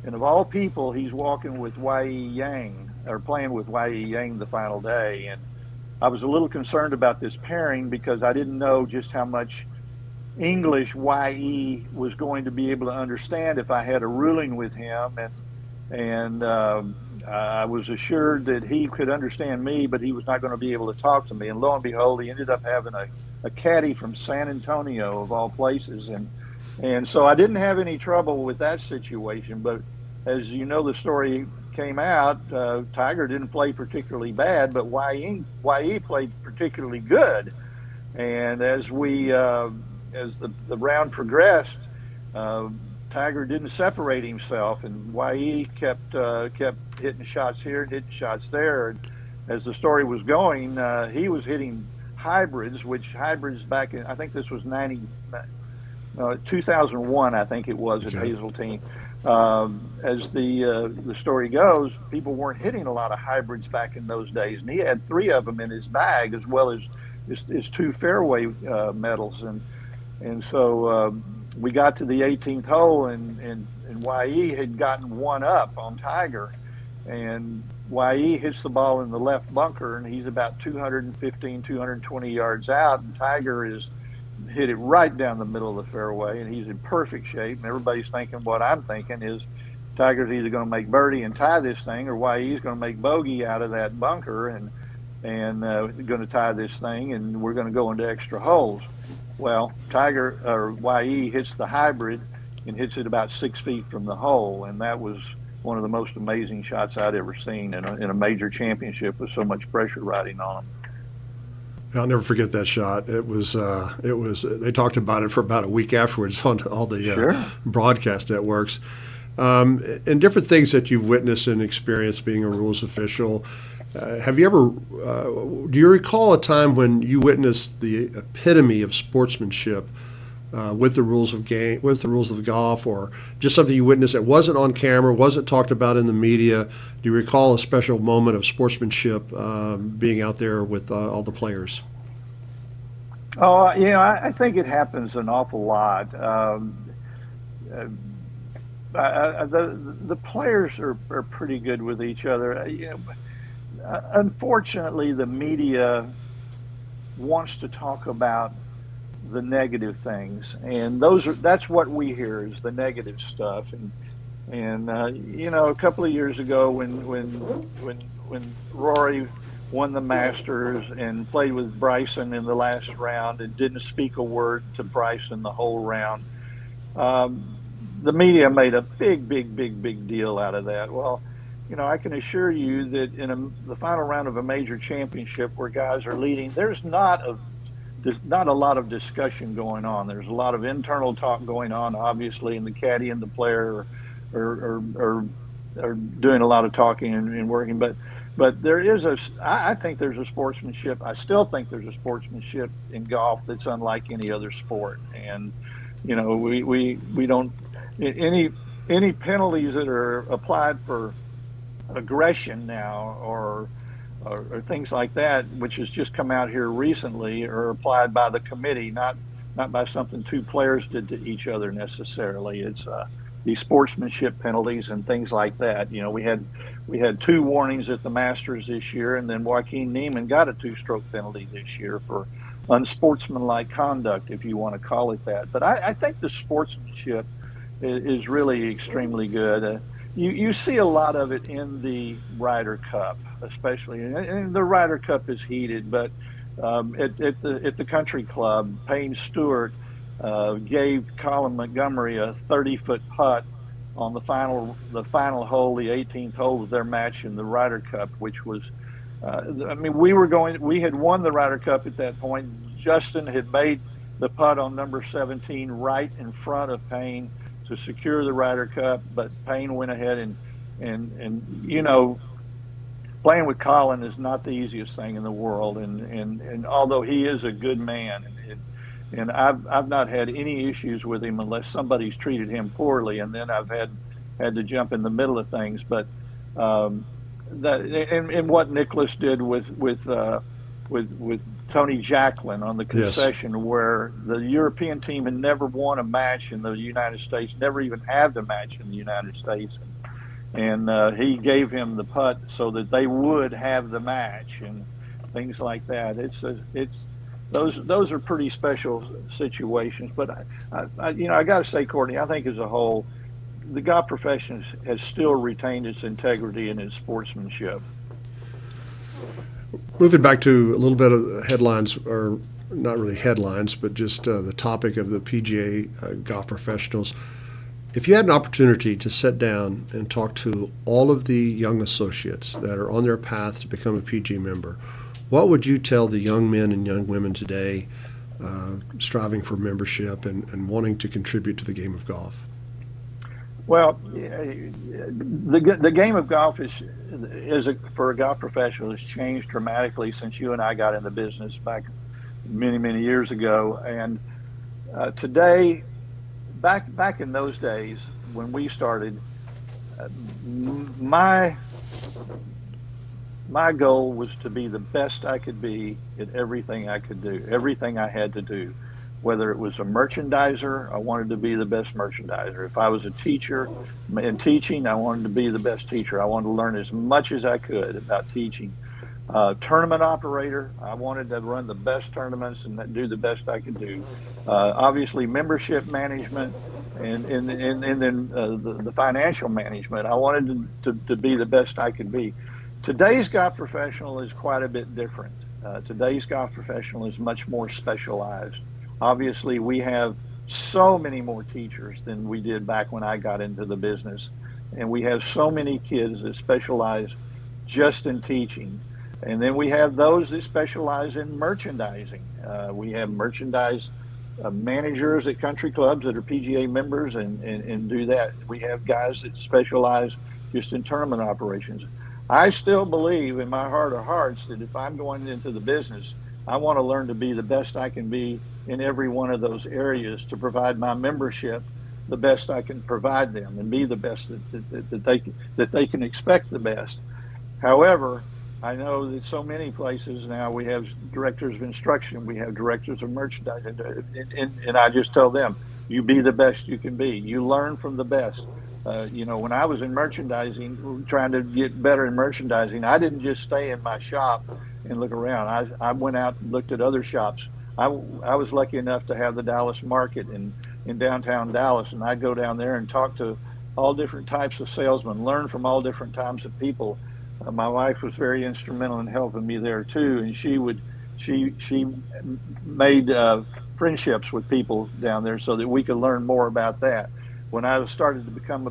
and of all people, he's walking with Y.E. Yang, or playing with Y.E. Yang the final day. And I was a little concerned about this pairing because I didn't know just how much English Y.E. was going to be able to understand if I had a ruling with him. And I was assured that he could understand me, but he was not going to be able to talk to me. And lo and behold, he ended up having a caddy from San Antonio, of all places. And so I didn't have any trouble with that situation. But as you know the story, came out, Tiger didn't play particularly bad, but YE played particularly good. And as the round progressed, Tiger didn't separate himself, and YE kept hitting shots here, hitting shots there. And as the story was going, he was hitting hybrids, which hybrids back in, I think this was 2001, I think it was, at Hazeltine. As the story goes, people weren't hitting a lot of hybrids back in those days, and he had 3 of them in his bag, as well as his 2 fairway medals. And so we got to the 18th hole, and YE had gotten 1 up on Tiger, and YE hits the ball in the left bunker, and he's about 215, 220 yards out, and Tiger is hit it right down the middle of the fairway, and he's in perfect shape. And everybody's thinking what I'm thinking is Tiger's either going to make birdie and tie this thing, or YE's going to make bogey out of that bunker and going to tie this thing, and we're going to go into extra holes. Well, YE hits the hybrid and hits it about 6 feet from the hole, and that was one of the most amazing shots I'd ever seen in a major championship with so much pressure riding on him. I'll never forget that shot. It was. They talked about it for about a week afterwards on all the broadcast networks. And different things that you've witnessed and experienced being a rules official. Have you ever? Do you recall a time when you witnessed the epitome of sportsmanship with the rules of golf, or just something you witnessed that wasn't on camera, wasn't talked about in the media? Do you recall a special moment of sportsmanship being out there with all the players? Oh, I think it happens an awful lot. The players are pretty good with each other. Unfortunately, the media wants to talk about the negative things, and that's what we hear, is the negative stuff. And a couple of years ago when Rory won the Masters and played with Bryson in the last round and didn't speak a word to Bryson the whole round, the media made a big deal out of that. Well, I can assure you that in the final round of a major championship where guys are leading, there's not a lot of discussion going on. There's a lot of internal talk going on, obviously, and the caddy and the player are doing a lot of talking and working. But there is I think there's a sportsmanship. I still think there's a sportsmanship in golf that's unlike any other sport. And we don't any penalties that are applied for aggression now or things like that, which has just come out here recently, are applied by the committee, not by something 2 players did to each other necessarily. It's these sportsmanship penalties and things like that. We had 2 warnings at the Masters this year, and then Joaquin Neiman got a 2-stroke penalty this year for unsportsmanlike conduct, if you want to call it that. But I think the sportsmanship is really extremely good. You see a lot of it in the Ryder Cup, especially, and the Ryder Cup is heated. But at the Country Club, Payne Stewart gave Colin Montgomery a 30-foot putt on the final hole, the 18th hole of their match in the Ryder Cup, which was, we had won the Ryder Cup at that point. Justin had made the putt on number 17 right in front of Payne to secure the Ryder Cup, but Payne went ahead and playing with Colin is not the easiest thing in the world, and although he is a good man, and I've not had any issues with him unless somebody's treated him poorly, and then I've had to jump in the middle of things. But what Nicholas did with Tony Jacklin on the concession, yes, where the European team had never won a match in the United States, never even had a match in the United States, and he gave him the putt so that they would have the match and things like that. Those are pretty special situations. But I got to say, Courtney, I think as a whole, the golf profession has still retained its integrity and its sportsmanship. Moving back to a little bit of headlines, or not really headlines, but just the topic of the PGA golf professionals. If you had an opportunity to sit down and talk to all of the young associates that are on their path to become a PGA member, what would you tell the young men and young women today striving for membership and wanting to contribute to the game of golf? Well, the game of golf for a golf professional has changed dramatically since you and I got in the business back many, many years ago. And today, back in those days when we started, my goal was to be the best I could be at everything I could do, everything I had to do. Whether it was a merchandiser, I wanted to be the best merchandiser. If I was a teacher in teaching, I wanted to be the best teacher. I wanted to learn as much as I could about teaching. Tournament operator, I wanted to run the best tournaments and do the best I could do. Obviously, membership management and then the financial management, I wanted to be the best I could be. Today's golf professional is quite a bit different. Today's golf professional is much more specialized. Obviously, we have so many more teachers than we did back when I got into the business. And we have so many kids that specialize just in teaching. And then we have those that specialize in merchandising. We have merchandise managers at country clubs that are PGA members and do that. We have guys that specialize just in tournament operations. I still believe in my heart of hearts that if I'm going into the business, I want to learn to be the best I can be in every one of those areas to provide my membership the best I can provide them and be the best that they can expect the best. However, I know that so many places now we have directors of instruction, we have directors of merchandise, and I just tell them, you be the best you can be. You learn from the best. When I was in merchandising, trying to get better in merchandising, I didn't just stay in my shop and look around. I went out and looked at other shops. I was lucky enough to have the Dallas market in downtown Dallas, and I'd go down there and talk to all different types of salesmen, learn from all different types of people. My wife was very instrumental in helping me there too, and she made friendships with people down there so that we could learn more about that. When I started to become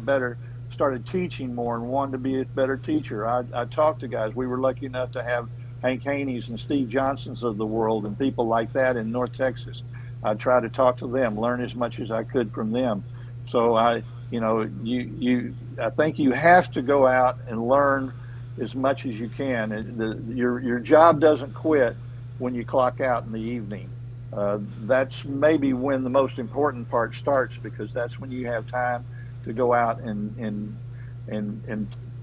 started teaching more and wanted to be a better teacher, I talked to guys. We were lucky enough to have Hank Haney's and Steve Johnson's of the world and people like that in North Texas. I tried to talk to them, learn as much as I could from them. So I think you have to go out and learn as much as you can. Your job doesn't quit when you clock out in the evening. That's maybe when the most important part starts, because that's when you have time to go out and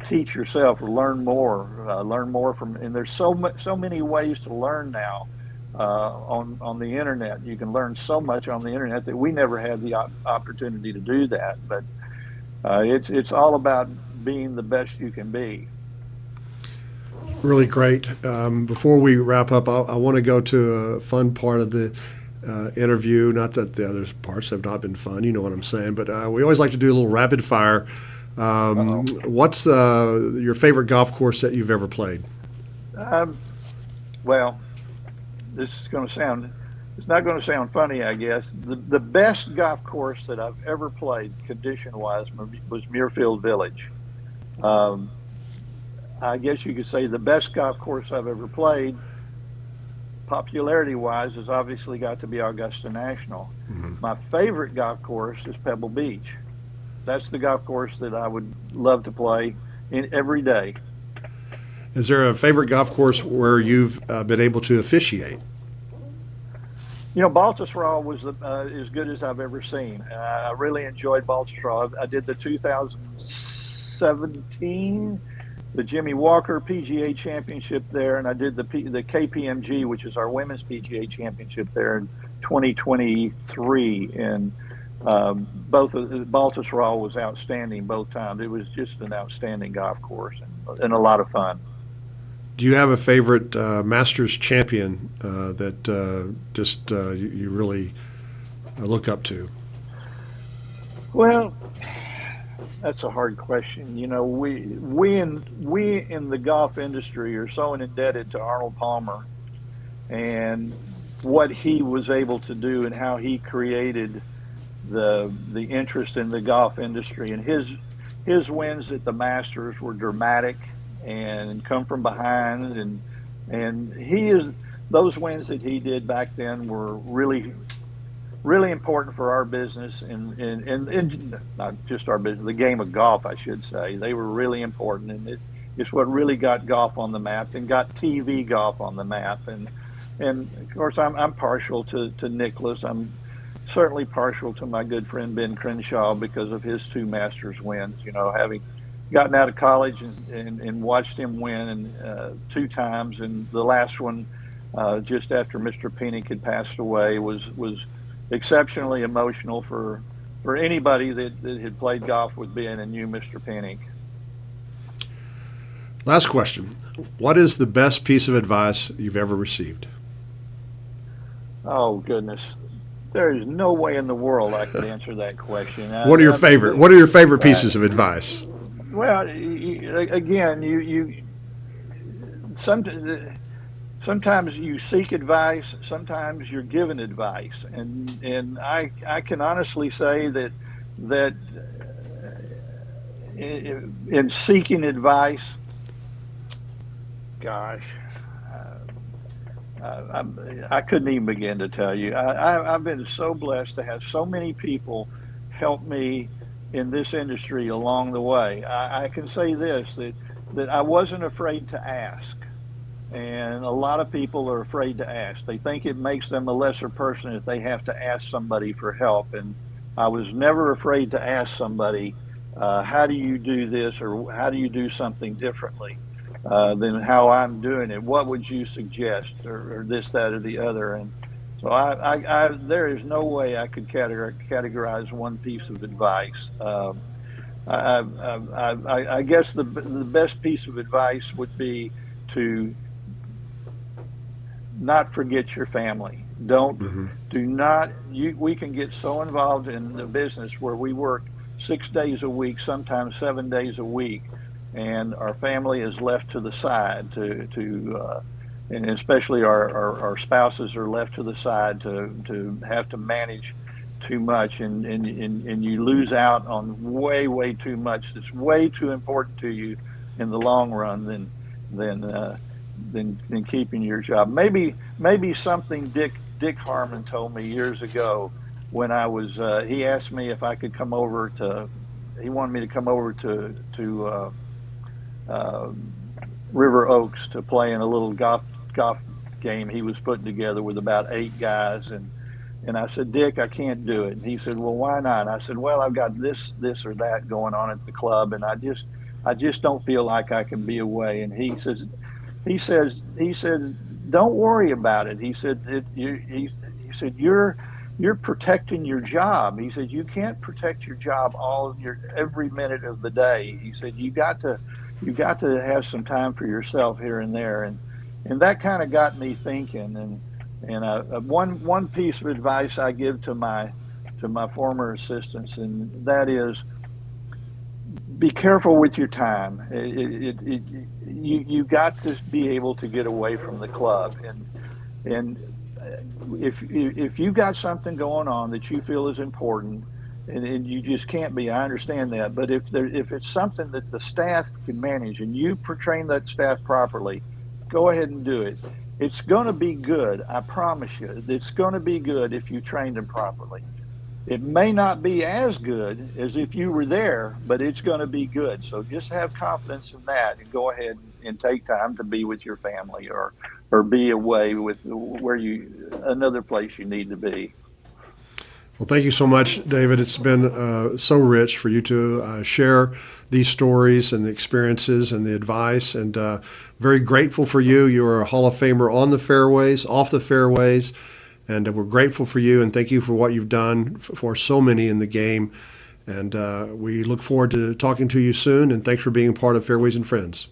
teach yourself or learn more from. And there's so many ways to learn now on the internet. You can learn so much on the internet that we never had the opportunity to do that. But it's all about being the best you can be. Really great. Before we wrap up, I want to go to a fun part of the interview. Not that the other parts have not been fun, you know what I'm saying, but we always like to do a little rapid fire. What's your favorite golf course that you've ever played? Well, it's not going to sound funny, I guess. The best golf course that I've ever played, condition-wise, was Muirfield Village. I guess you could say the best golf course I've ever played, popularity-wise, has obviously got to be Augusta National. Mm-hmm. My favorite golf course is Pebble Beach. That's the golf course that I would love to play every day. Is there a favorite golf course where you've been able to officiate? Baltusrol was as good as I've ever seen. I really enjoyed Baltusrol. I did the 2017 the Jimmy Walker PGA Championship there, and I did the KPMG, which is our women's PGA Championship there in 2023. And both of Baltusrol was outstanding both times. It was just an outstanding golf course and a lot of fun. Do you have a favorite Masters champion that you really look up to? Well, that's a hard question. We in the golf industry are so indebted to Arnold Palmer and what he was able to do and how he created the interest in the golf industry. And his wins at the Masters were dramatic and come from behind, and he is those wins that he did back then were really important for our business and not just our business, the game of golf, I should say. They were really important, and it's what really got golf on the map and got TV golf on the map. And of course, I'm partial to Nicklaus. I'm certainly partial to my good friend Ben Crenshaw because of his 2 Masters wins. You know, having gotten out of college and watched him win 2 times, and the last one just after Mr. Pinnock had passed away was exceptionally emotional for anybody that had played golf with Ben and knew Mr. Pinnock. Last question. What is the best piece of advice you've ever received? Oh, goodness. There is no way in the word I could answer that question. What are your favorite pieces of advice? Well, again, sometimes you seek advice, sometimes you're given advice, and I can honestly say that in seeking advice, gosh, I couldn't even begin to tell you. I've been so blessed to have so many people help me in this industry along the way. I can say this, that I wasn't afraid to ask. And a lot of people are afraid to ask. They think it makes them a lesser person if they have to ask somebody for help. And I was never afraid to ask somebody, how do you do this, or how do you do something differently than how I'm doing it? What would you suggest, or this, that, or the other? And so there is no way I could categorize one piece of advice. I guess the best piece of advice would be to not forget your family. We can get so involved in the business where we work 6 days a week, sometimes 7 days a week, and our family is left to the side and especially our spouses are left to the side to have to manage too much, and you lose out on way too much that's way too important to you in the long run than keeping your job. Maybe something Dick Harmon told me years ago when I was he asked me if I could come over he wanted me to come over to River Oaks to play in a little golf game he was putting together with about 8 guys, and I said, Dick, I can't do it. And he said, well, why not? And I said, well, I've got this or that going on at the club, and I just don't feel like I can be away. And he said, don't worry about it. He said, you're protecting your job. He said, you can't protect your job every minute of the day. He said, you got to have some time for yourself here and there. And that kind of got me thinking. And one piece of advice I give to my former assistants, and that is, be careful with your time. You got to be able to get away from the club, and if you got something going on that you feel is important, and you just can't be, I understand that. But if it's something that the staff can manage and you train that staff properly, go ahead and do it. It's going to be good. I promise you, it's going to be good if you trained them properly. It may not be as good as if you were there, but it's going to be good. So just have confidence in that, and go ahead and take time to be with your family, or be away with another place you need to be. Well, thank you so much, David. It's been so rich for you to share these stories and the experiences and the advice, and very grateful for you. You are a Hall of Famer on the fairways, off the fairways, and we're grateful for you, and thank you for what you've done for so many in the game. And we look forward to talking to you soon, and thanks for being a part of Fairways and Friends.